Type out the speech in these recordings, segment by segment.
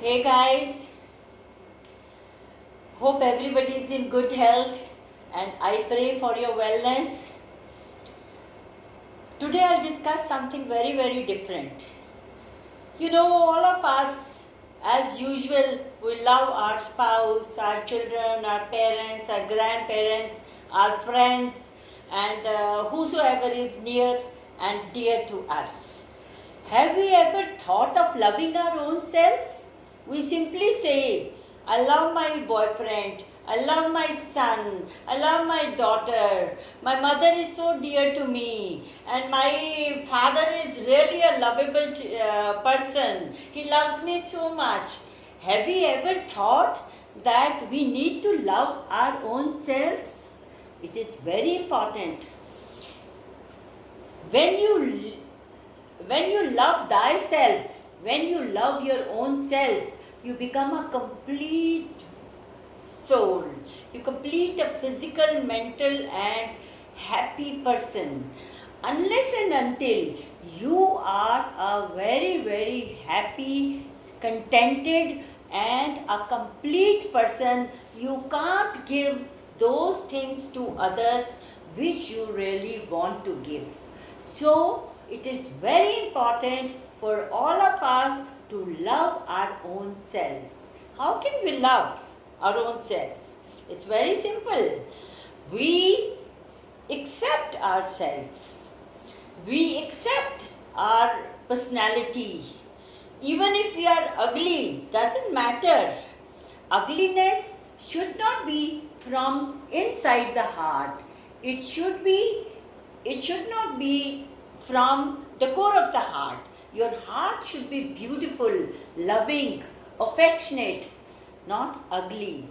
Hey guys, hope everybody is in good health and I pray for your wellness. Today I'll discuss something very different. All of us, as usual, we love our spouse, our children, our parents, our grandparents, our friends, and whosoever is near and dear to us. Have we ever thought of loving our own self? We simply say, I love my boyfriend, I love my son, I love my daughter, my mother is so dear to me, and my father is really a lovable person. He loves me so much. Have we ever thought that we need to love our own selves? It is very important. When you love thyself, when you love your own self, you become a complete soul. You complete a physical, mental, and happy person. Unless and until you are a very happy, contented, and a complete person, you can't give those things to others which you really want to give. So, it is very important for all of us to love our own selves. How can we love our own selves? It's very simple. We accept ourselves. We accept our personality. Even if we are ugly, doesn't matter. Ugliness should not be from inside the heart. It should not be from the core of the heart. Your heart should be beautiful, loving, affectionate, not ugly.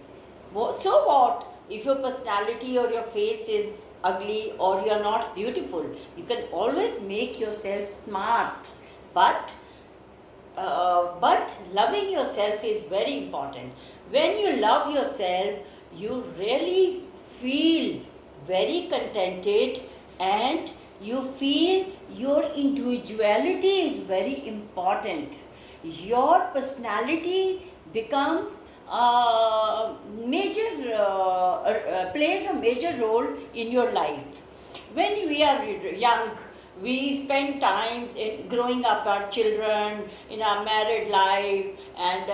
So what if your personality or your face is ugly or you are not beautiful? You can always make yourself smart, but loving yourself is very important. When you love yourself, you really feel very contented and you feel your individuality is very important. Your personality becomes plays a major role in your life. When we are young, we spend times in growing up our children, in our married life, and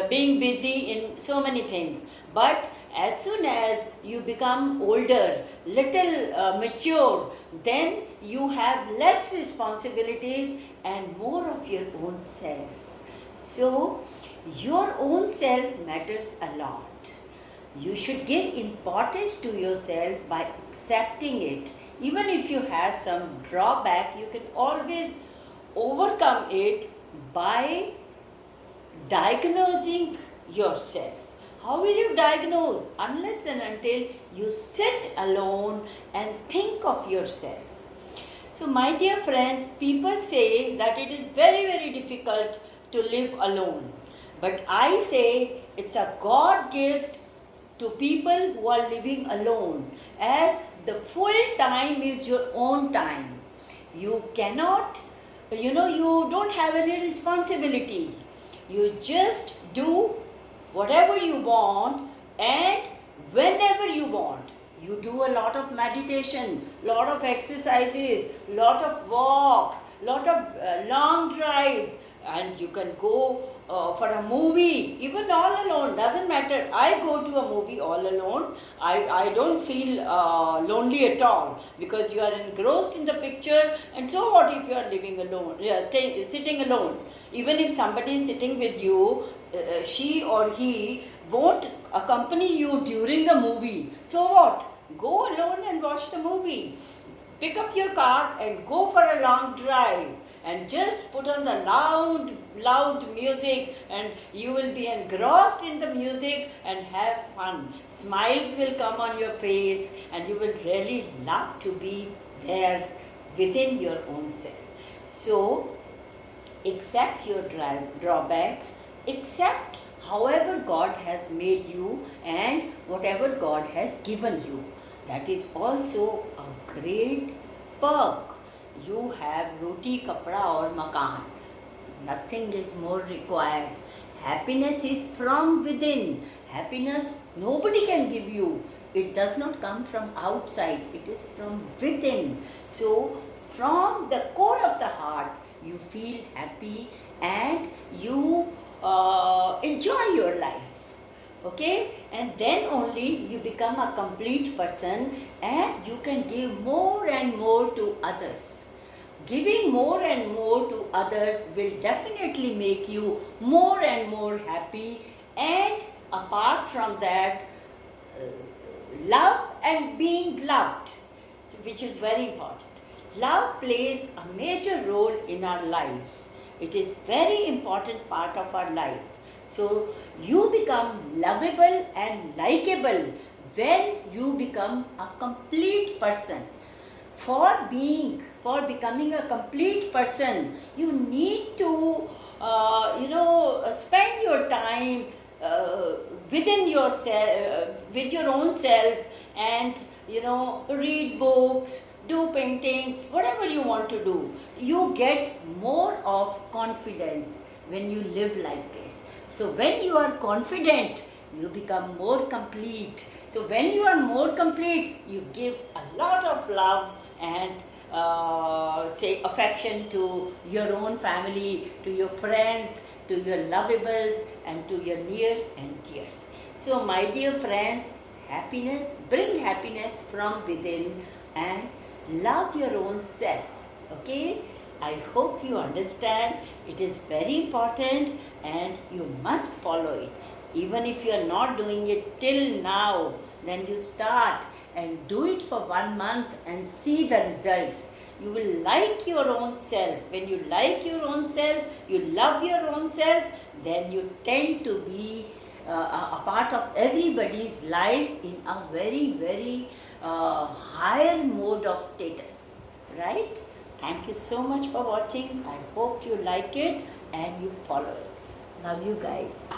being busy in so many things. But as soon as you become older, little mature, then you have less responsibilities and more of your own self. So, your own self matters a lot. You should give importance to yourself by accepting it. Even if you have some drawback, you can always overcome it by diagnosing yourself. How will you diagnose? Unless and until you sit alone and think of yourself. So, my dear friends, people say that it is very difficult to live alone. But I say it's a God gift to people who are living alone, as the full time is your own time. You cannot, you don't have any responsibility. You just do whatever you want and whenever you want. You do a lot of meditation, lot of exercises, lot of walks, lot of long drives, and you can go for a movie, even all alone, doesn't matter. I go to a movie all alone. I don't feel lonely at all because you are engrossed in the picture. And so what if you are living alone, sitting alone? Even if somebody is sitting with you, she or he won't accompany you during the movie. So what? Go alone and watch the movie. Pick up your car and go for a long drive and just put on the loud music, and you will be engrossed in the music and have fun. Smiles will come on your face and you will really love to be there within your own self. So, accept your drawbacks, accept however God has made you and whatever God has given you. That is also a great perk. You have roti, kapda or makan. Nothing is more required. Happiness is from within. Happiness nobody can give you. It does not come from outside, it is from within. So, from the core of the heart, you feel happy and you enjoy your life. Okay, and then only you become a complete person and you can give more and more to others. Giving more and more to others will definitely make you more and more happy, and apart from that, love and being loved, which is very important. Love plays a major role in our lives. It is very important part of our life. So you become lovable and likable when you become a complete person. For becoming a complete person, you need to spend your time within yourself, with your own self, and read books, do paintings, whatever you want to do. You get more of confidence when you live like this. So when you are confident, you become more complete. So when you are more complete, you give a lot of love and affection to your own family, to your friends, to your lovables, and to your nears and dears. So my dear friends, bring happiness from within and love your own self. Okay, I hope you understand. It is very important and you must follow it. Even if you are not doing it till now, then you start and do it for 1 month and see the results. You will like your own self. When you like your own self, you love your own self, then you tend to be a part of everybody's life in a very, very higher mode of status. Right? Thank you so much for watching. I hope you like it and you follow it. Love you guys.